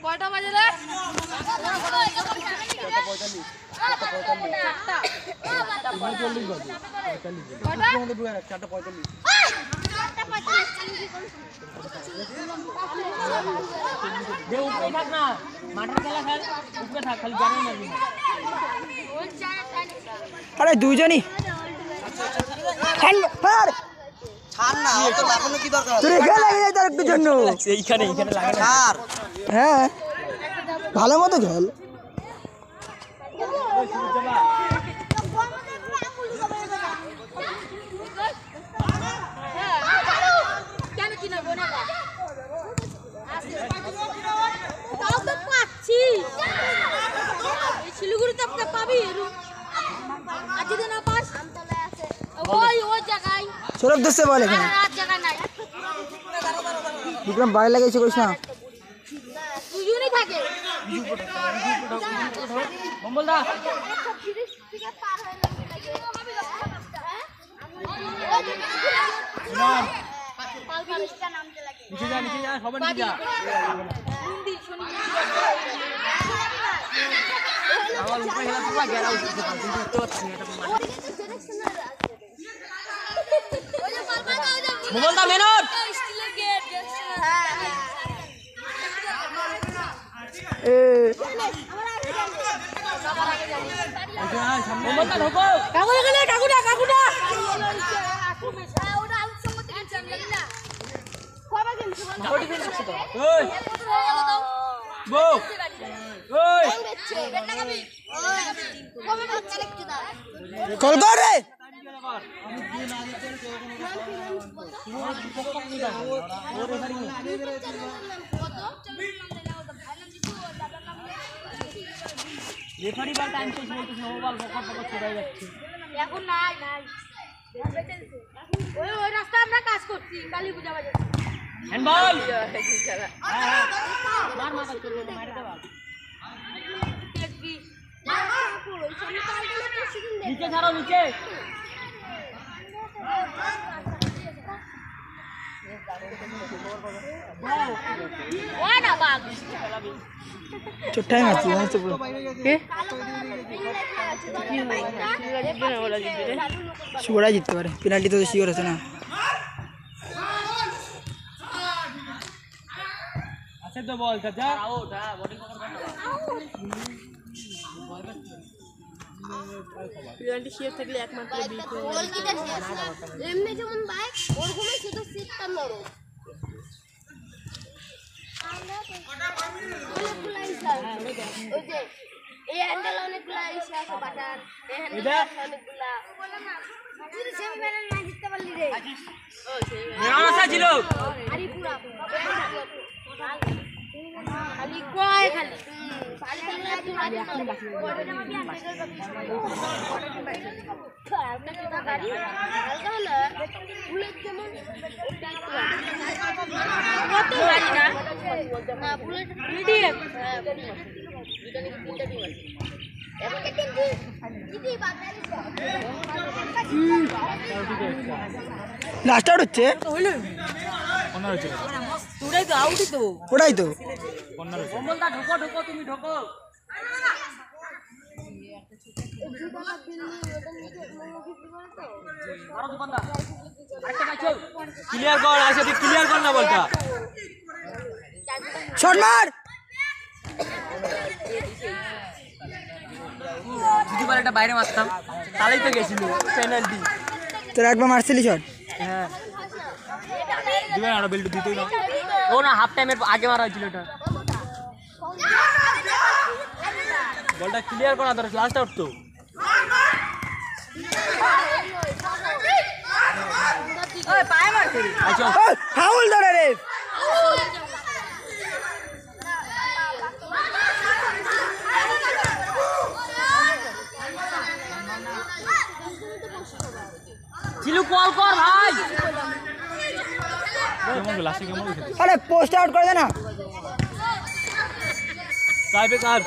কয়টা বাজে রে? 4:45 মাঠের খেলা খেল উপরে থাক খালি জানাই মারবি না। আরে দুইজনই ছাড় না অত লাগানো কি দরকার তোর এখানে লাগে যায় তার একটু জন্য এইখানে লাগে ছাড় হ্যাঁ ভালো মতো খেল সৌরভ দোষে বল এখানে বিক্রম বাইরে লাগাইছে করিস না মোবাইলটা মেনর মোবাইলটা ঢোকো কাকুটা ওই বউ ওই কল কর রে রেফারি বল টাইম শেষ বলতেছে ও বল বকর বকর ছড়ে যাচ্ছে এখন নাই ওই রাস্তা আমরা কাজ করছি কালী পূজা বাজে হ্যান্ডবল মার মাথা চলে মারে দাও নিচে ছাড়ো নিচে ওনা বাগ চোটাই মারছি জানিস তো পুরো কে সুরা জিততে পারে পেনাল্টি তো শিওর আছে না আছে তো বল চাচা আউট হ্যাঁ বডি কভার করো পেনাল্টি শিওর থাকলে একমাত্র বিট গোল কি দেখছিস এমনি যেমন ভাই ওর ঘুমে শুধু সিটটা নরো ওই যে এই হ্যান্ডেল অনেকগুলো ইসা আছে বাটার এই হ্যান্ডেল অনেকগুলো তুই সেমিফাইনাল না জিততে পারলি রে ও মেরানা ছিল আরে পুরা খালি কয় খালি পারি খেললে তুই আজ না বড়টা মাটি আনতে আপনি তো গাড়ি হালকা না বুলেট যেমন কত গাড়ি না না বুলেট মিডিয়াম দুটো নাকি তিনটা টিম আছে এখন একটা জিতি বাগদারি লাস্ট আউট হচ্ছে ওটাই তো কম্বলটা ঢোকো ঢোকো তুমি ঢোকো মারো দোকানদার আরেকটা পাইছো ক্লিয়ার কর আইসা তুই ক্লিয়ার কর না বলটা শট মার যদি বলটা বাইরে মারতাম তাহলেই তো গেছিল পেনাল্টি তোর একবার মারছিলি শট হ্যাঁ দিবে না বেল্ট দিতেই না ও না হাফ টাইমের আগে মারা হয়েছিল এটা বলটা ক্লিয়ার করা দরকার লাস্ট আউট তো ওই পায়ে মারছে আচ্ছা ফাউল ধরে রে চিলু কল কর ভাই আরে পোস্ট আউট করে দে না সাইবে কার